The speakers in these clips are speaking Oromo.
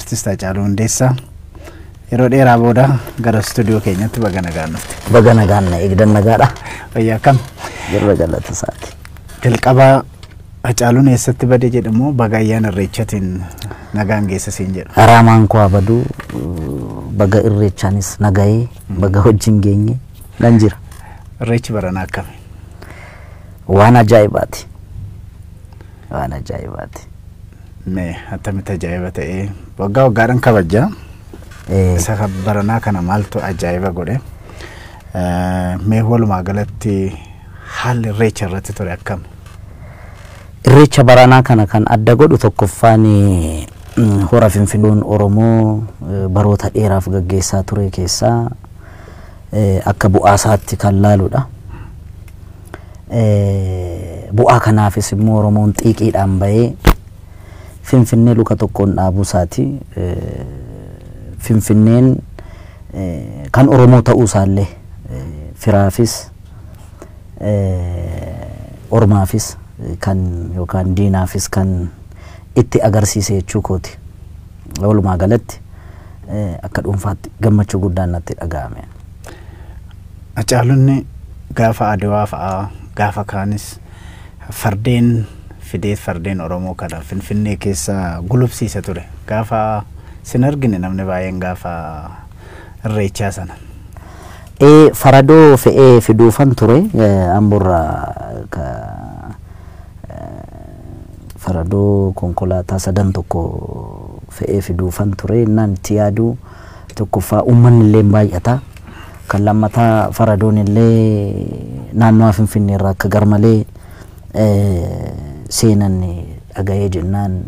artist Haacaaluu Hundeessaa yeroo dheeraa booda gara studio keenyatti baga nagaan dhufte. Baga nagaan eegdan nagaadha. Fayyaa kam? Jirra jallata isaati. Jalqaba Haacaaluun eessatti bade jedhamu baga ayyaana irreechaatiin nagaan geessa siin jedhu. Araamaan koo abaduu baga irreechaanis nagahee baga wajjin geenye nan jira. Irreechi baranaa akkami? Waan ajaa'ibaati. Waan ajaa'ibaati. Mee attamitti ajaa'iba ta'ee waggaa waggaadhaan kabajaa. Isa baranaa kana maaltu ajaa'iba godhe? Mee walumaa galatti haalli irreecha irratti ture akkami? Irreecha baranaa kana kan adda godhu tokkoffaan hora Finfinnoon Oromoo baroota dheeraaf gaggeessaa ture keessaa akka bu'aasaatti kan laaludha. Bu'aa kanaafis immoo Oromoon xiiqiidhaan bahee Finfinnee luka tokkoon dhaabuu isaati. Finfinneen kan Oromoo ta'uu isaallee firaafis ormaafis kan yookaan diinaafis kan itti agarsiise jechuu kooti. Walumaa galatti akka dhuunfaatti gammachuu guddaan natti dhaga'ame. Haacaaluun gaafa Adawaa fa'aa gaafa kaanis fardeen fideet fardeen Oromoo kana Finfinnee keessa gulubsiisa ture. Gaafa sin argine namni baay'een gaafa irreechaa sana. Faradoo fe'ee fiduufan ture Amburra faradoo konkolaataa sadan tokko fe'ee fiduufan ture innaan itti yaadu tokkoffaa uummanni illee baay'ata. Kan lammataa faradoon illee naannoo Finfinnee irraa akka garmalee seenan dhaga'ee jennaan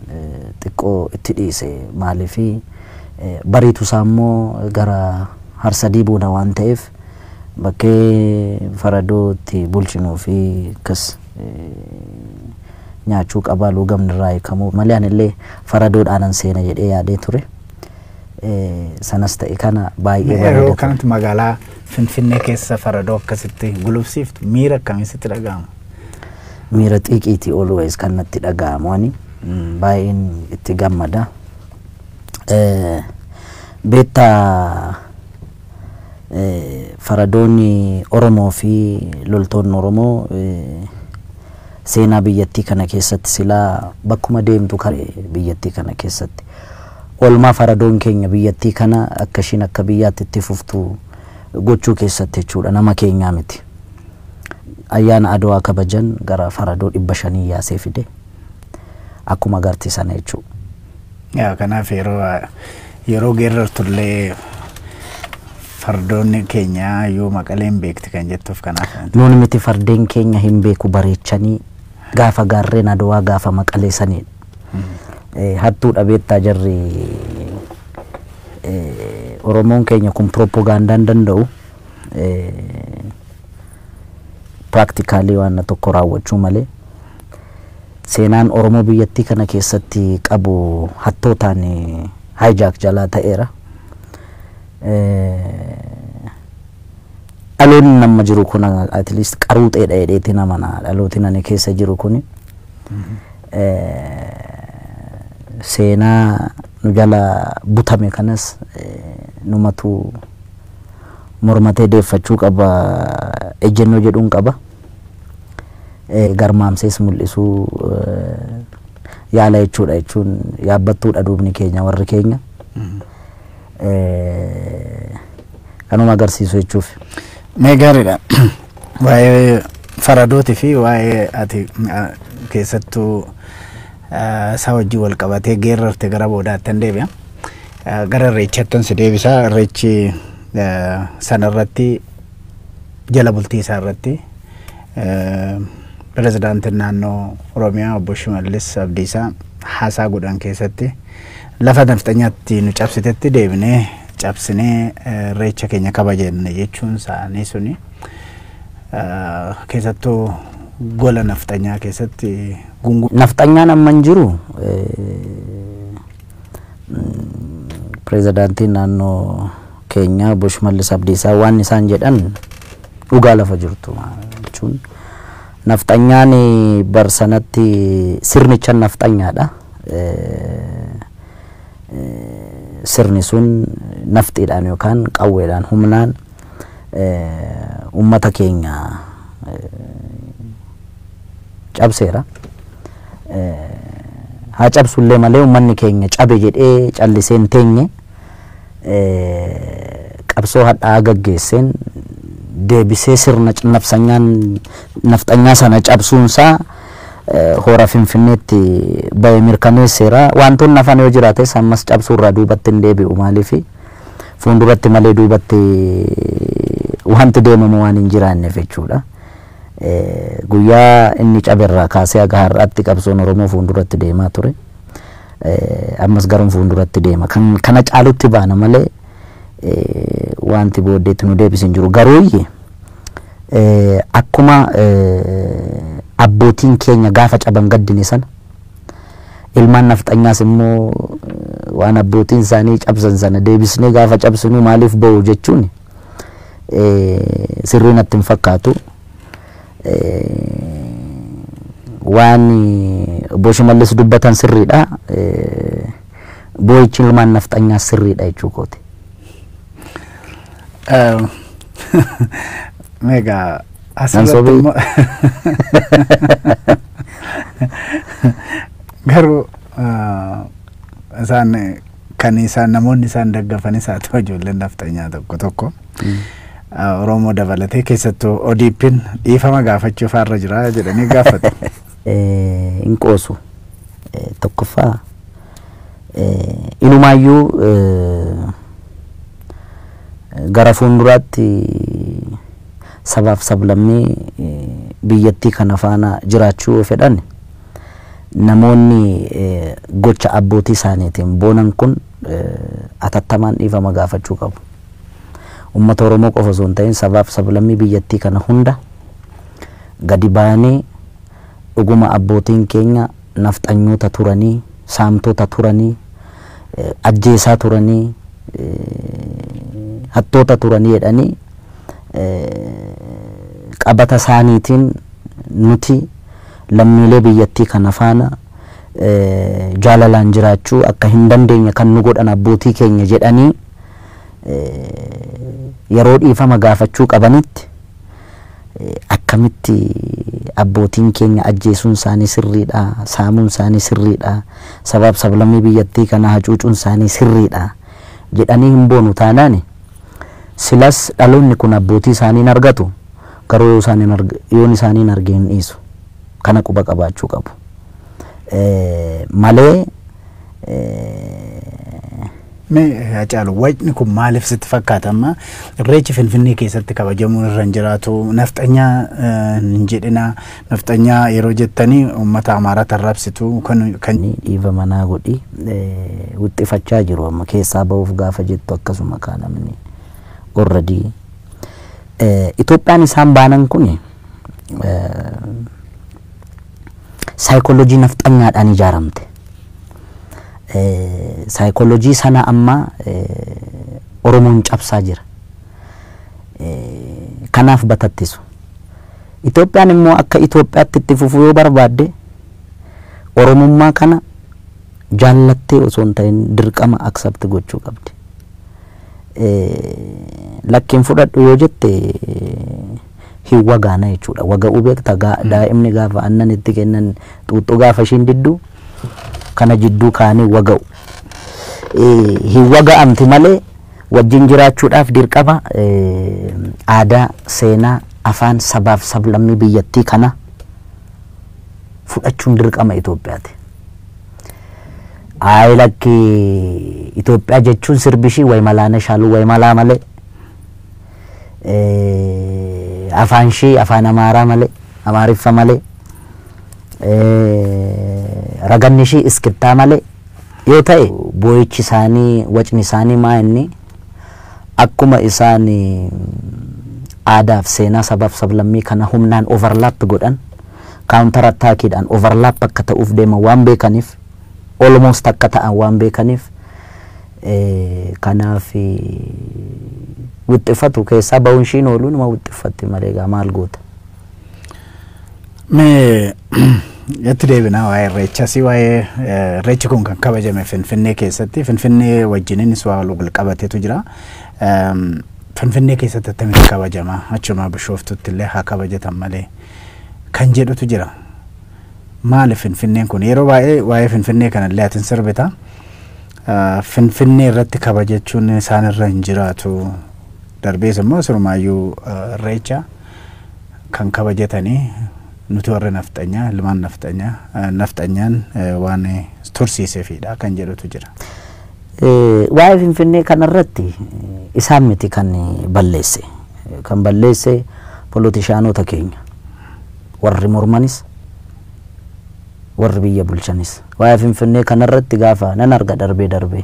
xiqqoo itti dhiise maaliifi bariitu isaa immoo gara Harsadii booda waan ta'eef bakkee faradootti bulchinuu fi akkas nyaachuu qabaa luugamni irraa hiikamuu malee anillee faradoodhaanan seena jedhee yaadee ture. Sanas ta'e kana baay'ee yeroo kanatti magaalaa Finfinnee keessa faradoo akkasitti gulubsiiftu miira akkamii sitti dhaga'ama? Miira xiiqiiti always kan natti dhaga'amu ani baay'een itti gammada. Beektaa faradoonni Oromoo fi loltoonni Oromoo seenaa biyyattii kana keessatti silaa bakkuma deemtu kare biyyattii kana keessatti olmaa faradoon keenya biyyattii kana akka ishiin akka biyyaatti itti fuftu gochuu keessatti jechuudha nama keenyaa miti. Ayyaana Adawaa kabajan gara faradoo 500 yaasee fide akkuma agartii sana jechuudha. Yaa kanaaf yeroo geerartullee fardoonni keenya yoo maqaleen beekti kan jettuuf kanaaf. Nuuni miti fardeen keenya hin beeku bareechanii gaafa gaarreen Adawaa gaafa maqalee sanii. Hattuu dhabeettaa jarri Oromoon keenya kun propagandaan danda'u practically waan tokko raawwachuu malee seenaan Oromoo biyyattii kana keessatti qabu hattootaan hijack jalaa ta'eera. Dhaloonni nama jiru kun at least qaruu ta'eedha jedheetti nama dhalooti nani keessa jiru kun seenaa nu jala butame kanas numatu mormatee deeffachuu qaba ejjennoo jedhuun qaba. Garmaamsees mul'isuu yaala jechuudha jechuun yaabbattuudha duubni keenya warri keenya. Kanuma agarsiisu jechuuf. Mee gaariidha. Waa'ee faradooti fi waa'ee ati keessattuu isaa wajjin wal qabatee geerrarte gara boodaatti deebi'a. Gara irreechattan si deebisaa irreechi sanarratti jala bultii isaa irratti pirezidaantiin naannoo Oromiyaa obbo Shimallis Abdiisaa haasaa godhan keessatti lafa nafxanyaatti nu cabsitetti deebinee cabsinee irreecha keenya kabajne jechuun isaanii suni keessattuu gola nafxanyaa keessatti nafxanyaan amman jiru pirezidaantiin naannoo keenya obbo Shimallis Abdiisaa waan isaan jedhan dhugaa lafa jirtu jechuun nafxanyaan barsanatti sirnicha nafxanyaadha. sirni sun naftiidhaan yookaan qawweedhaan humnaan ummata keenya cabseera. Haa cabsullee malee ummanni keenya cabe jedhee calliseen teenye qabsoo hadhaa gaggeesseen deebisee sirna nafxanyaa sana cabsuunsaa hora Finfinneetti bahe mirkaneesseera. Wantoonni hafan yoo jiraates ammas cabsuurraa duubatti hin deebi'u. Maaliif fuulduratti malee duubatti wanti deemamu waan hin jiraanneef jechuudha. Guyyaa inni caberraa kaasee aga har'aatti qabsoon Oromoo fuulduratti deemaa ture. Ammas garuun fuulduratti deema. Kana caalutti baana malee wanti booddeetti nu deebisin jiru. Garuu akkuma abbootiin keenya gaafa caban gaddine sana ilmaan nafxanyaas immoo waan abbootiin isaanii cabsan sana deebisnee gaafa cabsinu maaliif ba'u jechuun sirrii natti hin fakkaatu. Waan Obbo Shimallis dubbatan sirriidha. Boo'ichi ilmaan nafxanyaas sirriidha jechuu kooti. Mega asirratti garuu isaan kan isaan namoonni isaan daggafanis haa ta'u ijoolleen nafxanyaa tokko Oromoo dabalatee keessattuu ODP'n dhiifama gaafachuuf har'a jira jedhanii gaafatu. Hin qoosu tokkoffaa inumaayyuu gara fuulduraatti sabaaf sablammii biyyattii kana faana jiraachuu fedhan namoonni gocha abbootii isaaniitiin boonan kun atattamaan dhiifama gaafachuu qabu. Ummata Oromoo qofa osoo hin ta'in sabaaf sablammii biyyattii kana hunda gadi baanee dhuguma abbootiin keenya nafxanyoota turanii, saamtota turanii, ajjeesaa turanii, hattoota turanii jedhanii qabata isaaniitiin nuti lammiilee biyyattii kana faana jaalalaan jiraachuu akka hin dandeenye kan nu godhan abbootii keenya jedhanii yeroo dhiifama gaafachuu qabanitti akkamitti abbootiin keenya ajjeesuun isaanii sirriidha, saamuun isaanii sirriidha, sabaaf sablammii biyyattii kana hacuucuun isaanii sirriidha jedhanii hin boonu taanaan silas dhaloonni kun abbootii isaanii argatu. Garuu yoon isaanii argeen dhiisu kana quba qabaachuu qabu malee. Hacaalu wajni kun maaliif sitti fakkaata? Amma irreechi Finfinnee keessatti kabajamuun irra hin jiraatu. Nafxanyaa hin jedhina. Nafxanyaa yeroo jettanii uummata Amaaraa tarraabsitu kan dhiifa manaa godhi wuxxifachaa jiru. Amma keessaa ba'uuf gaafa jettu akkasuma kaanamni already Itoophiyaan isaan baanan kun saayikooloojii nafxanyaadhaan ijaaramte. Saayikooloojii sana amma Oromoon cabsaa jira. Kanaaf batattisu. Itoophiyaan immoo akka Itoophiyaatti itti fufuu yoo barbaadde Oromummaa kana jaallattee osoo hin ta'in dirqama accept gochuu qabdi. Lakkiin fudhadhu yoo jette hin wagaana jechuudha. Waga'uu beekta daa'imni gaafa aannan itti kennan xuuxxoo gaafa ishiin didduu kana jidduu kaanii waga'u. Hin waga'amti malee wajjin jiraachuudhaaf dirqama aadaa, seenaa, afaan, sabaaf sablammii biyyattii kana fudhachuun dirqama Itoophiyaati. Lakki Itoophiyaa jechuun sirbishii way malaana shaaluu way malaa malee afaan ishii afaan Amaaraa malee Amaariffa malee raganni ishii iskittaa malee yoo ta'e boo'ichi isaanii wacni isaanii maa inni akkuma isaan aadaaf seenaa sabaaf sablammii kana humnaan overlap godhan counter attackiidhaan overlap akka ta'uuf deeman waan beekaniif almost akka ta'an waan beekaniif kanaaf wuxxifatu keessaa ba'uun ishiin ooluu nama wuxxifatti malee maal goota. Itti deebinaa waa'ee irreechas waa'ee irreechi kun kan kabajame Finfinnee keessatti Finfinnee wajjininis waa wal qabateetu jira. Finfinnee keessatti attamitti kabajama achuma Bishooftutti illee haa kabajatan malee kan jedhutu jira. Maali Finfinneen kun yeroo baay'ee waa'ee Finfinnee kanallee atin sirbita. Finfinnee irratti kabajachuun isaan irra hin jiraatu. Darbees immoo surmaayyuu irreecha kan kabajatanii nuti warra nafxanyaa ilmaan nafxanyaan waan tursiiseefidha kan jedhutu jira. Waa'ee Finfinnee kanarratti isaan miti kan balleesse politishaanota keenya warri mormanis warri biyya bulchanis waa'ee Finfinnee kanarratti gaafa nan arga darbee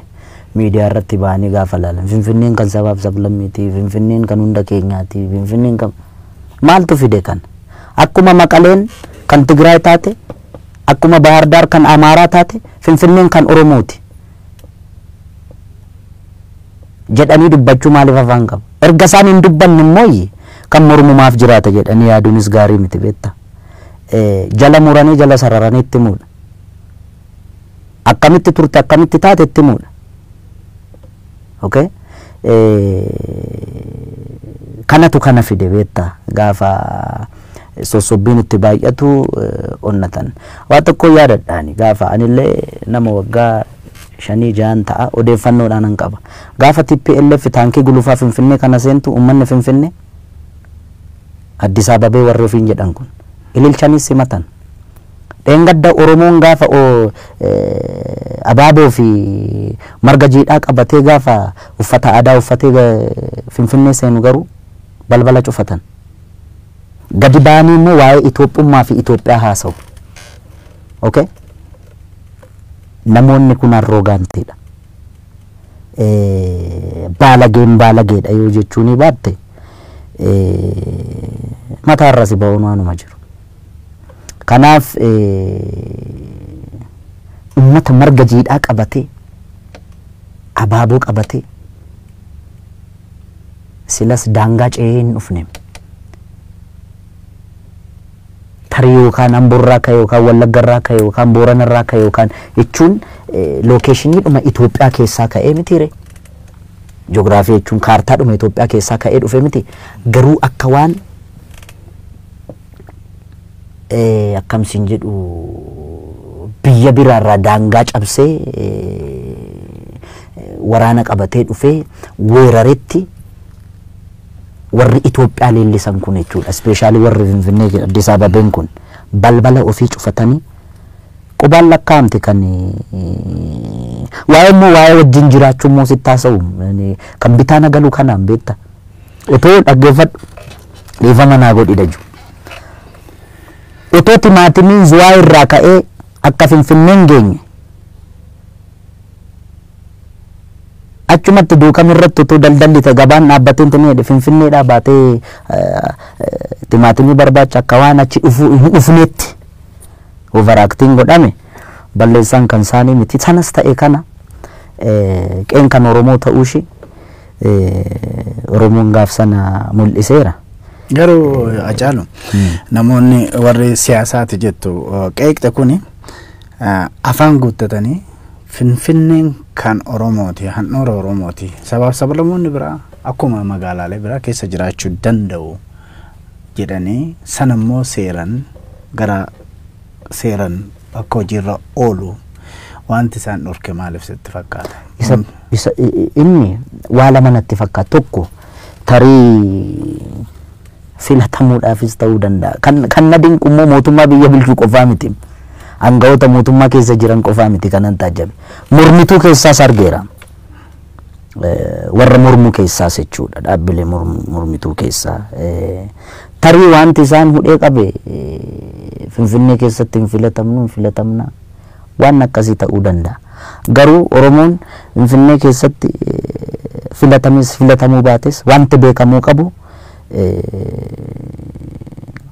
miidiyaa irratti baanii gaafa laalan Finfinneen kan sabaaf sablammiiti Finfinneen kan hunda keenyaati Finfinneen kan maaltu fide kan akkuma Maqaleen kan Tigraay taate akkuma Bahar Dar kan Amaaraa taate Finfinneen kan Oromooti jedhanii dubbachuu maaliif afaan qaba erga isaan hin dubbanne immoo kan mormumaaf jiraata jedhanii yaaduunis gaarii miti beekta jala muranii jala sararanii itti muudha akkamitti turte akkamitti taate itti muudha okay kanatu kana fide beekta gaafa sosobbiin itti baay'atu onnatan waa tokko yaadadhaani gaafa anillee nama waggaa 5-6 ta'a odeeffannoodhaan an qaba gaafa TPLF taankii gulufaa Finfinnee kana seentu ummanni Finfinnee Addis Ababaa warri ofiin jedhan kun ililchanii simatan dheengadda Oromoon gaafa abaaboo fi marga jiidhaa qabatee gaafa uffata aadaa uffatee Finfinnee seenu garuu balbala cufatan gadi baanii immoo waa'ee Itoophummaa fi Itoophiyaa haasa'u okay namoonni kun arroogaantiidha baalageedha yoo jechuun baatte mataa irra si ba'uun waanuma jiru kanaaf ummata marga jiidhaa qabatee abaaboo qabatee silas daangaa ce'ee hin dhufne tarii yookaan Amboorraa ka'e yookaan Wallaggarraa ka'e yookaan Booranarraa ka'e yookaan jechuun lookeeshiniidhuma Itoophiyaa keessaa ka'ee mitiire ji'oogiraafii jechuun kaartaadhuma Itoophiyaa keessaa ka'ee dhufe miti garuu akka waan akkamsiin jedhu biyya biraarraa daangaa cabsee waraana qabatee dhufee weeraretti warri Itoophiyaa leellisan kun jechuudha ispeeshaalii warri Finfinnee Addis Ababeen kun balbala ofii cufatanii qubaan lakkaa'amte kan waa'ee immoo waa'ee wajjin jiraachuu immoo sitti haasa'u kan bitaa nagaluu kanaan beekta otoo dhaggeeffadhu dhiifama naa godhi dhaju otoo timaatimiin zuwaa irraa ka'ee akka Finfinneen geenye achumatti duukam irratti otoo daldalli ta'e gabaan dhaabbateen tuni Finfinneedhaa baatee timaatimii barbaacha akka waan achi dhufneetti overacting godhame balleessaan kan isaanii miti sanas ta'e kana qeen kan Oromoo ta'uushi Oromoon gaaf sana mul'iseera. Garuu Acaalu namoonni warri siyaasaati jettu qeeqxe kuni afaan guuttatanii Finfinneen kan Oromooti handhuura Oromooti sabaaf sablammoonni biraa akkuma magaalaalee biraa keessa jiraachuu danda'u jedhanii sanammoo seeran gara seeran akka hojiirra oolu wanti isaan dhorke maaliif sitti fakkaata? Inni waa lama natti fakkaata tokko tarii filatamuudhaafis ta'uu danda'a kan na dinqu immoo mootummaa biyya bulchuu qofaa miti aangawoota mootummaa keessa jiran qofaa miti kanan taajjabe mormituu keessaas argeera warra mormuu keessaas jechuudha dhaabbilee mormituu keessaa tarii wanti isaan hudhee qabe Finfinnee keessatti hin filatamna waan akkasii ta'uu danda'a garuu Oromoon Finfinnee keessatti filatamuu baates wanti beekamuu qabu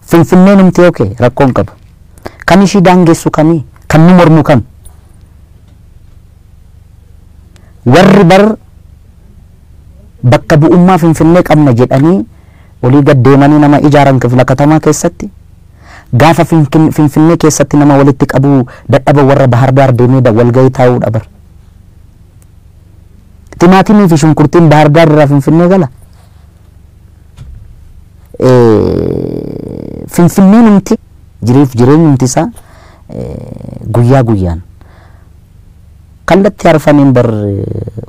Finfinneen himte okay rakkoon qaba kan ishii daangessu kamii kan nu mormu kam warri bar bakka bu'ummaa Finfinnee qabna jedhanii olii gad deemanii nama ijaaran kifla katamaa keessatti gaafa Finfinnee keessatti nama walitti qabu dadhaba warra Bahar Daar deemee walgahii taa'uu dhabar. Timaatimii fi shunkurtiin Bahar Daar irraa Finfinnee gala. Finfinneen humti jireenyi humti isaa guyyaa guyyaan kallattii arfaniin bar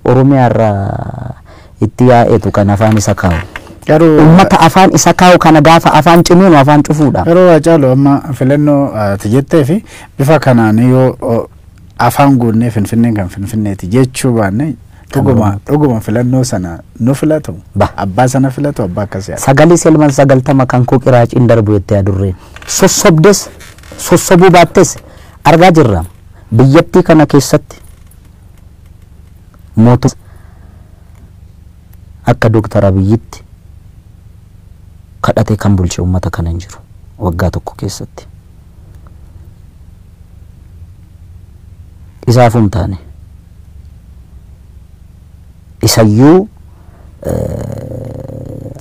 Oromiyaa irraa itti yaa'etu kan afaan isa kaa'u. Ummata afaan isa kaa'u kana gaafa afaan ciminu afaan cufuudha. Yeroo Hacaaluu amma filannoo ati jettee fi bifa kanaan yoo afaan guunnee Finfinneen kan Finfinneeti jechuu baanne dhuguma filannoo sana nu filatu abbaa sana filatu abbaa akkasii yaada. Sagalee selman 90 kan koo qiraaciin darbu jettee adurreen sossobdes sossobuu baattes argaa jirra. Biyyattii kana keessatti mootummaa akka Dr. Abiyyitti kadhate kan bulche ummata kana hin jiru waggaa tokko keessatti. Isaafum taane isayyuu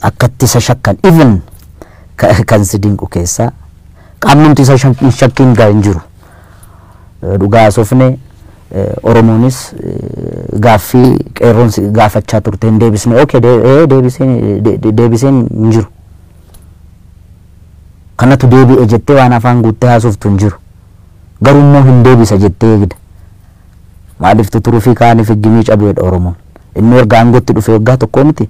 akkatti isa shakkan even kan si dinqu keessaa qaamnumti isa shakkiin gaa hin jiru. Dhugaa sofne Oromoonis gaaffii qeerroon gaafachaa turte hin deebisne. Okay, deebiseen hin jiru. Kanatu deebi'e jettee waan afaan guuttee haasoftu hin jiru. Garuu immoo hin deebisa jettee eegda. Maaliif tuturuu fi kaaniif higgimii cabeedha Oromoon. Inni erga aangootti dhufe waggaa tokkoo miti.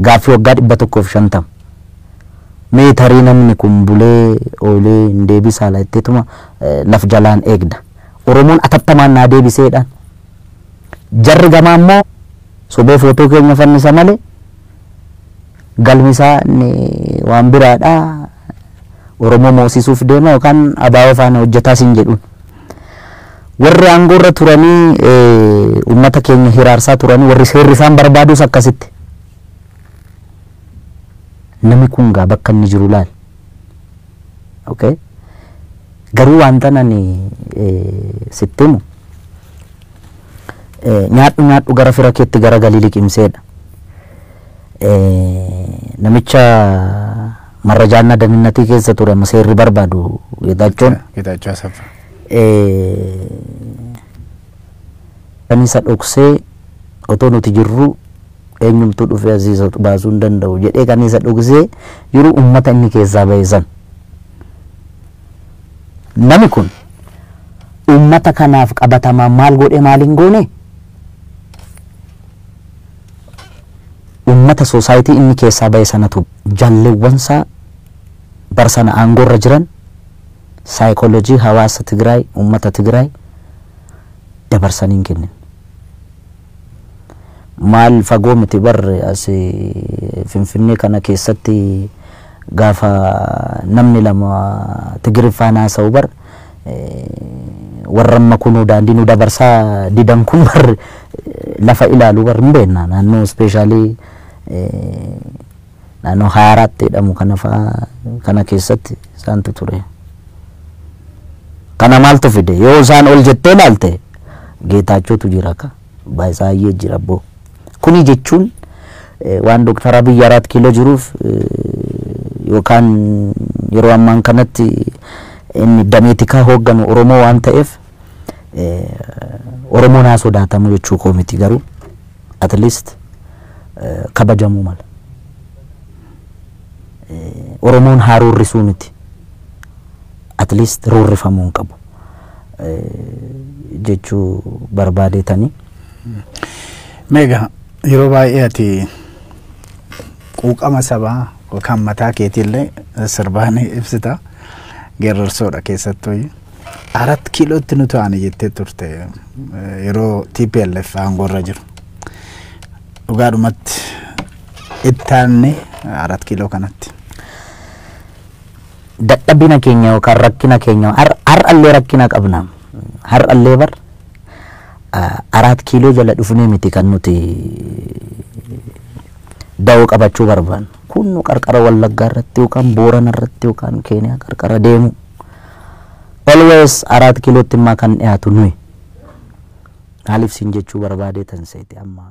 Gaaffii waggaa 150. Meetarii namni kun bulee oolee hin deebisaa laatteetuma laf jalaan eegda. Oromoon atattamaan naa deebiseedhaan. Jarri gamaa immoo sobee footoo keenya fannisa malee galmisaa waan biraadhaa. Oromoo moosisuuf deema yookaan abaaboo faana hojjetaa siin jedhuun. Warri aangoorra turanii ummata keenya hiraarsaa turanii warri seerri isaan barbaadus akkasitti. Namni kun gaa bakka inni jiru laal. Okay? Garuu wanta nani sittimu nyaadhu gara fira keetti gara galii liqimseedha. Namicha marrajaanna daninnatii keessa ture amma seerri barbaadu Geetaachoo Asaffaa. Kanisa dhoksee otoo nuti jirru eenyumtuu dhufee asiisa baasuu hin danda'u jedhee kanisa dhoksee jiru ummata inni keessaa baay'isan. Nami kun ummata kanaaf qabatamaa maal godhe maaliin goone? Ummata soosaayitii inni keessaa bahe sanatu jalleewwansaa barsana aangoorra jiran saayikoolojii hawaasa Tigraay ummata Tigraay dabarsanii kennin. Maal fagoo miti barre as Finfinnee kana keessatti gaafa namni lama Tigriffaan haasa'u bar warra amma kunuu daandii nu dabarsaa didan kun bar lafa ilaaluu bar hin beekna naannoo ispeeshaalii naannoo 24 jedhamu kana keessatti isaantu ture. Kana maaltu fide yoo isaan ol jettee ilaalte Geetaachootu jira ka baay'ee jira boo. Kuni jechuun waan Dr. Abiy 4 kiiloo jiruuf yookaan yeroo ammaan kanatti inni dameetikaa hoogganu Oromoo waan ta'eef Oromoo naa sodaatamu jechuu koo miti garuu at least kabajamuu mala. Oromoon haroorrisuu miti. At least roorrifamuu qabu jechuu barbaadeetanii. Meegaa yeroo baay'ee ati quuqama sabaa yookaan mataa keetiillee sirbaanii ibsita geerarsoodha keessattuu 4 kiilootti nu ta'anii jettee turte yeroo TPLF aangoorra jiru. Dhugaadhumatti ittaanne 4 kiiloo kanatti. Dadhabina keenya yookaan rakkina keenya har'allee rakkina qabna. Har'allee bar 4 kiiloo jala dhufnee miti kan nuti da'oo qabachuu barbaannu. Kun nu qarqara Wallaggaa irratti yookaan Boorana irratti yookaan Keeniyaa qarqara deemu. Always 4 kiilootti immaa kan dhiyaatu nuyi. Maaliif siin jechuu barbaadeetan seeti amma.